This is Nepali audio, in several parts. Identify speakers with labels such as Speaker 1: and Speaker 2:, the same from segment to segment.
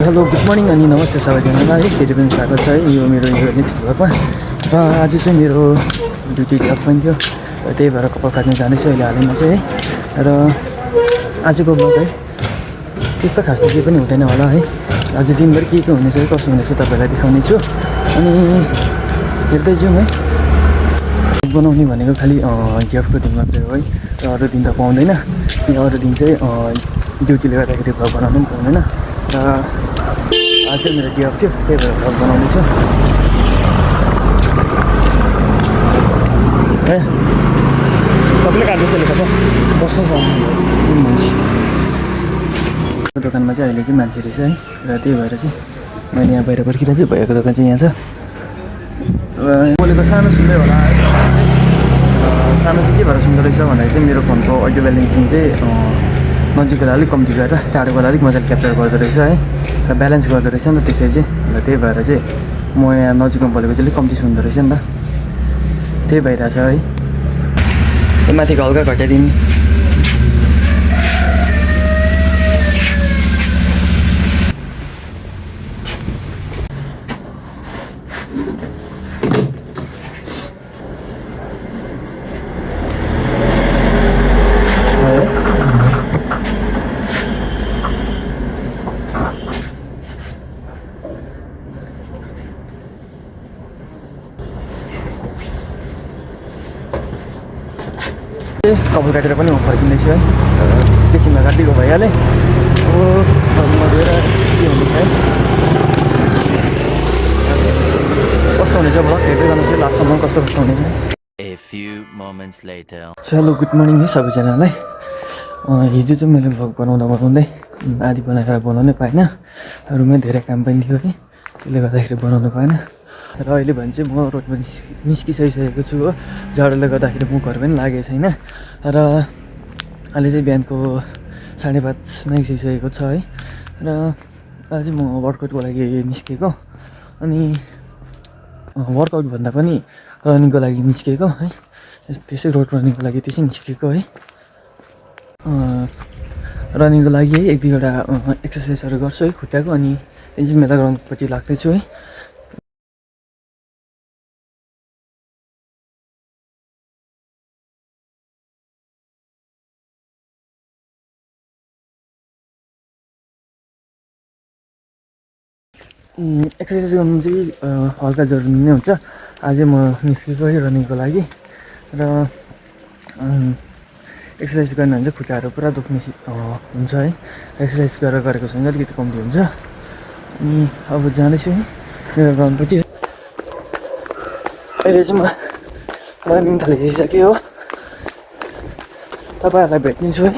Speaker 1: हेलो गुड मर्निङ अनि नमस्ते सबैजनालाई फेरि पनि स्वागत छ है यो मेरो यो नेक्स्ट भ्लगमा। र आज चाहिँ मेरो ड्युटी जब पनि थियो र त्यही भएर कपाल काट्न जाँदैछु अहिले हालैमा चाहिँ है। र आजको भ्लग है त्यस्तो खास केही पनि हुँदैन होला है। आज दिनभरि के हुनेछ कसो हुनेछ तपाईँलाई देखाउने छु अनि हेर्दै जाउँ है। बनाउने भनेको खालि ग्याफको दिन मात्रै हो है, र अरू दिन त पाउँदैन। यो अरू दिन चाहिँ ड्युटीले गर्दाखेरि भ्लग बनाउनु पनि पाउँदैन। र आज चाहिँ मेरो डे अफ थियो त्यही भएर भ्लग बनाउँदैछु है। सबैले काट्दैछ लेखा बस्नुहोस् दोकानमा चाहिँ अहिले चाहिँ मान्छे रहेछ है। र त्यही भएर चाहिँ मैले यहाँ बाहिर पर्खिरहेको छु। भएको दोकान चाहिँ यहाँ छ। बोलेको सानो सुन्दै होला है। सानो चाहिँ के भएर सुन्दो रहेछ भन्दाखेरि चाहिँ मेरो फोनको अडियो ब्यालेन्सिङ चाहिँ नजिकको अलिक कम्ती गरेर टाढोको अलिक मजाले क्याप्चर गर्दो रहेछ है। र ब्यालेन्स गर्दो रहेछ नि त त्यसरी चाहिँ। र त्यही भएर चाहिँ म यहाँ नजिकमा बोलेको चाहिँ अलिक कम्ती सुन्दो रहेछ नि त, त्यही भइरहेछ है। माथिको हल्का घटाइदिनु। कपाल काटेर पनि म फर्किँदैछु है। एकैछिनमा काटिदिएको भइहालेँ। अब घरमा गएर के हुँदैछ है कस्तो हुनेछ भ्लग हेर्दै गर्नुहोस् है लास्टसम्म कस्तो कस्तो हुनेछ। हेलो गुड मर्निङ है सबैजनालाई। हिजो चाहिँ मैले भ्लग बनाउँदै आधी बनाएर बनाउनै पाइनँ। रुममै धेरै काम पनि थियो है, त्यसले गर्दाखेरि बनाउनु पाएन। र अहिले भने चाहिँ म रोडमा निस्किसकिसकेको छु हो। जाडोले गर्दाखेरि म घर पनि लागेको छैन। र अहिले चाहिँ बिहानको 5:30 नागिसकेको छ है। र अहिले चाहिँ म वर्कआउटको लागि निस्केको, अनि वर्कआउट भन्दा पनि रनिङको लागि निस्केको है। त्यसै रोड रनिङको लागि त्यसै निस्केको है। रनिङको लागि है 1-2वटा एक्सर्साइजहरू गर्छु है खुट्टाको, अनि त्यहाँदेखि चाहिँ मेला ग्राउन्डपट्टि लाग्दैछु है। एक्सर्साइज गर्नु चाहिँ हल्का जरुरी नै हुन्छ। अझै म निस्केको है रनिङको लागि। र एक्सर्साइज गर्नु भने चाहिँ खुट्टाहरू पुरा दुख्ने हुन्छ है। एक्सर्साइज गरेको छ भने अलिकति कम्ती हुन्छ। अनि अब जाँदैछु है मेरो ग्राउन्डपट्टि। अहिले चाहिँ म रनिङ थालिसकेँ हो। तपाईँहरूलाई भेट्नेछु है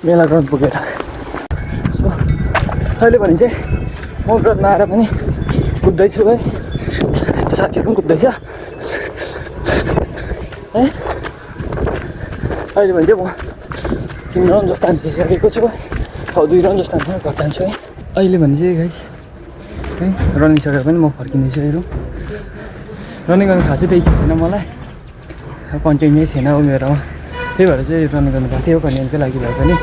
Speaker 1: मेला ग्राउन्ड पुगेर। सो अहिले भने चाहिँ म ग्राउन्डमा आएर पनि कुद्दैछु है। साथीहरू पनि कुद्दैछ है। अहिले भने चाहिँ म 3 राउन्ड जस्तो हानिसकेको छु है। अब 2 राउन्ड जस्तो हान्छु घर जान्छु है। अहिले भने चाहिँ गाइस है रनिङ सकेर पनि म फर्किँदैछु हेरौँ। रनिङ गर्नु खासै त इच्छा थिएन मलाई, कन्टेन्ट नै थिएन हो मेरोमा। त्यही भएर चाहिँ रनिङ गर्नु भएको थियो कन्टेन्टकै लागि भए पनि।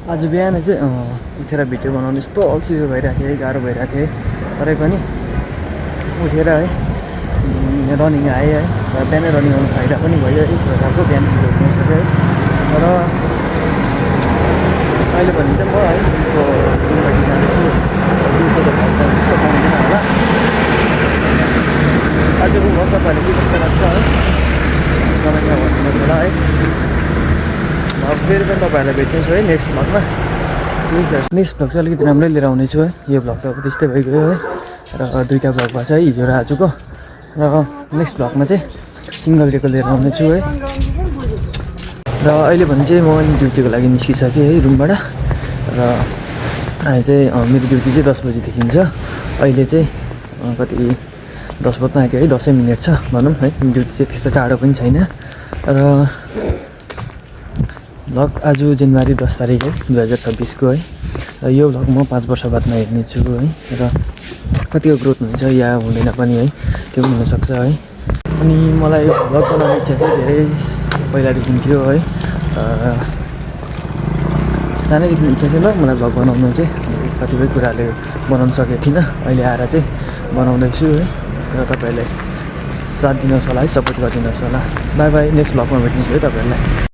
Speaker 1: आज बिहान चाहिँ उठेर भिडियो बनाउनु यस्तो अल्छी भइरहेको थियो है, गाह्रो भइरहेको थियो तरै पनि उठेर है रनिङ आएँ है। र बिहानै रनिङ गर्नु फाइदा पनि भयो है प्रकारको, बिहान छिटो उठ्नुपर्छ है। र अहिले भने चाहिँ म है रुमपट्टि जाँदैछु। दिउँसो त त्यस्तो पाउँदैन होला। आजको भ्लग तपाईँहरूले के कस्तो लाग्छ है कमेन्टमा भनिदिनुहोस् होला है। अब फेरि पनि तपाईँहरूलाई भेट्नेछु है नेक्स्ट भ्लगमा। नेक्स्ट भ्लग चाहिँ अलिकति राम्रै लिएर आउनेछु है। यो भ्लग त अब त्यस्तै भइगयो है। र 2टा भ्लग भएको छ है, हिजो र आजको। र नेक्स्ट भ्लगमा चाहिँ सिङ्गल डेको लिएर आउनेछु है। र अहिले भने चाहिँ म ड्युटीको लागि निस्किसकेँ है रुमबाट। र अहिले चाहिँ मेरो ड्युटी चाहिँ 10 बजीदेखि हुन्छ। अहिले चाहिँ कति 10 बज्न आँट्यो है, 10 मिनट छ भनौँ है। ड्युटी चाहिँ त्यस्तो टाढो पनि छैन। र भ्लग आज जनवरी 10 तारिक है 2026 को है। र यो भ्लग म 5 वर्ष बादमा हेर्नेछु है। र कतिको ग्रोथ हुन्छ या हुँदैन पनि है, त्यो पनि हुनसक्छ है। अनि मलाई भ्लग बनाउने इच्छा चाहिँ धेरै पहिलादेखि थियो है। सानैदेखि इच्छा थियो ल मलाई भ्लग बनाउनु चाहिँ, कतिपय कुराले बनाउन सकेको थिइनँ, अहिले आएर चाहिँ बनाउँदैछु है। र तपाईँहरूले साथ दिनुहोस् होला है, सपोर्ट गरिदिनुहोस् होला। बाई बाई, नेक्स्ट भ्लगमा भेट्नुहोस् है तपाईँहरूलाई।